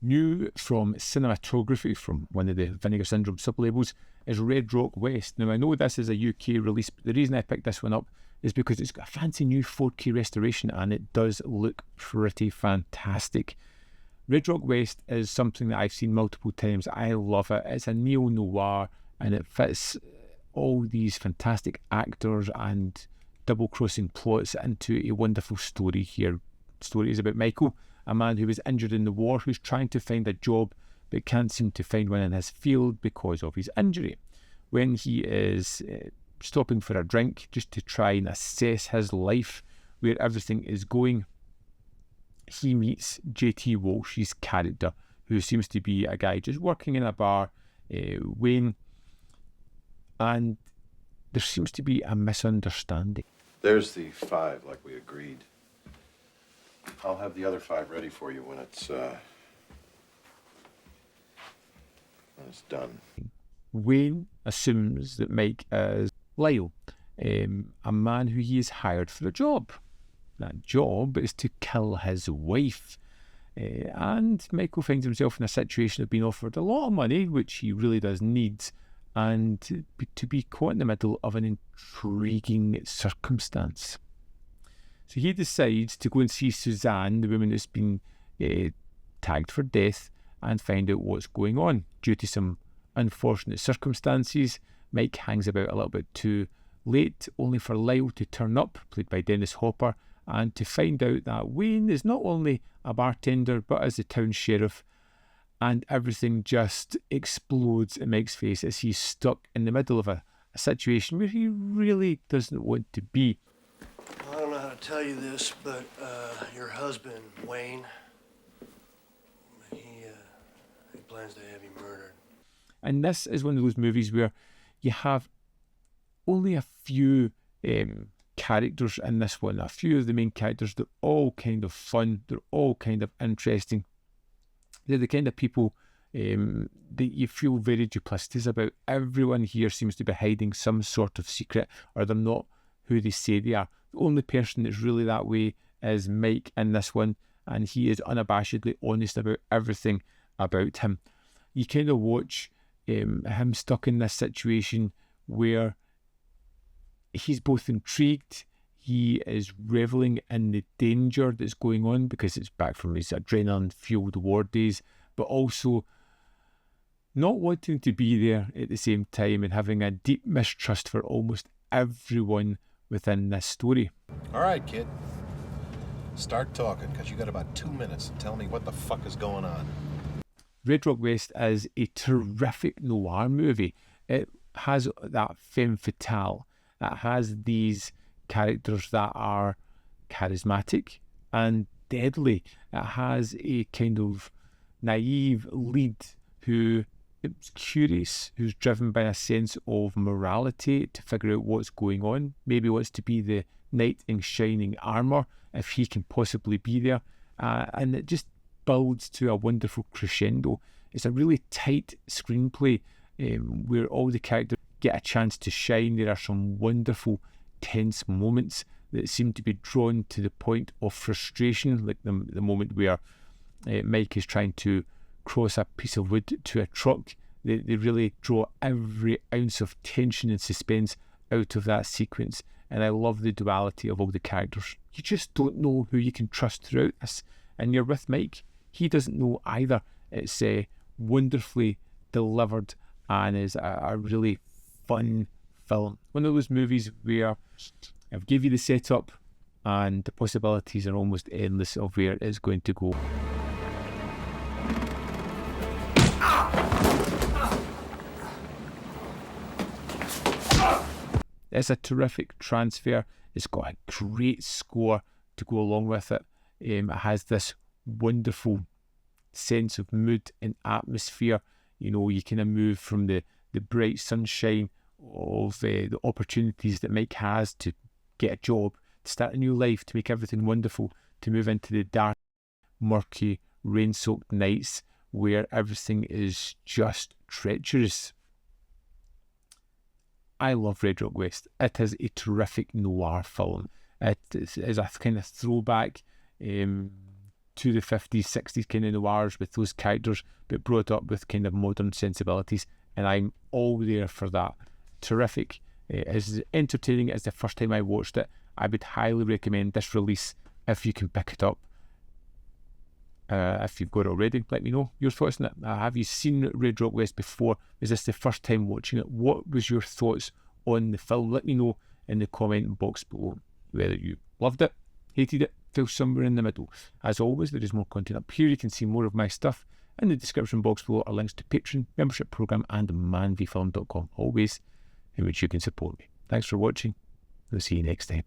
New from Cinématographe, from one of the Vinegar Syndrome sublabels, is Red Rock West. Now, I know this is a UK release, but the reason I picked this one up is because it's got a fancy new 4K restoration and it does look pretty fantastic. Red Rock West is something that I've seen multiple times. I love it. It's a neo-noir and it fits all these fantastic actors and double-crossing plots into a wonderful story here. The story is about Michael, a man who was injured in the war, who's trying to find a job but can't seem to find one in his field because of his injury. When he is stopping for a drink just to try and assess his life, where everything is going, he meets JT Walsh's character, who seems to be a guy just working in a bar, Wayne, and there seems to be a misunderstanding. There's the 5, like we agreed. I'll have the other 5 ready for you when it's done. Wayne assumes that Mike is Lyle, a man who he has hired for a job. That job is to kill his wife. And Michael finds himself in a situation of being offered a lot of money, which he really does need, and to be caught in the middle of an intriguing circumstance. So he decides to go and see Suzanne, the woman that's been tagged for death, and find out what's going on. Due to some unfortunate circumstances, Mike hangs about a little bit too late, only for Lyle to turn up, played by Dennis Hopper, and to find out that Wayne is not only a bartender but is the town sheriff, and everything just explodes in Mike's face as he's stuck in the middle of a situation where he really doesn't want to be. I don't know how to tell you this, but your husband, Wayne, he plans to have you murdered. And this is one of those movies where you have only a few characters in this one. A few of the main characters, they're all kind of fun, they're all kind of interesting. They're the kind of people that you feel very duplicitous about. Everyone here seems to be hiding some sort of secret, or they're not who they say they are. The only person that's really that way is Mike in this one, and he is unabashedly honest about everything about him. You kind of watch him stuck in this situation where he's both intrigued, he is reveling in the danger that's going on because it's back from his adrenaline-fueled war days, but also not wanting to be there at the same time and having a deep mistrust for almost everyone within this story. All right, kid. Start talking, because you got about 2 minutes to tell me what the fuck is going on. Red Rock West is a terrific noir movie. It has that femme fatale. It has these characters that are charismatic and deadly. It has a kind of naive lead who is curious, who's driven by a sense of morality to figure out what's going on, maybe wants to be the knight in shining armour if he can possibly be there, and it just builds to a wonderful crescendo. It's a really tight screenplay where all the characters get a chance to shine. There are some wonderful tense moments that seem to be drawn to the point of frustration, like the moment where Mike is trying to cross a piece of wood to a truck. They really draw every ounce of tension and suspense out of that sequence, and I love the duality of all the characters. You just don't know who you can trust throughout this, and you're with Mike. He doesn't know either. It's wonderfully delivered and is a really fun film. One of those movies where I've give you the setup and the possibilities are almost endless of where it's going to go. It's a terrific transfer. It's got a great score to go along with it. It has this wonderful sense of mood and atmosphere. You know, you kind of move from the bright sunshine of the opportunities that Mike has to get a job, to start a new life, to make everything wonderful, to move into the dark, murky, rain-soaked nights where everything is just treacherous. I love Red Rock West. It is a terrific noir film. It is a kind of throwback to to the 50s, 60s kind of noirs with those characters, but brought up with kind of modern sensibilities, and I'm all there for that. Terrific. As entertaining as the first time I watched it, I would highly recommend this release if you can pick it up. If you've got it already, let me know your thoughts on it. Have you seen Red Rock West before? Is this the first time watching it? What was your thoughts on the film? Let me know in the comment box below whether you loved it, hated it, fell somewhere in the middle. As always, there is more content up here. You can see more of my stuff. In the description box below are links to Patreon, membership program, and manvfilm.com, always in which you can support me. Thanks for watching. We'll see you next time.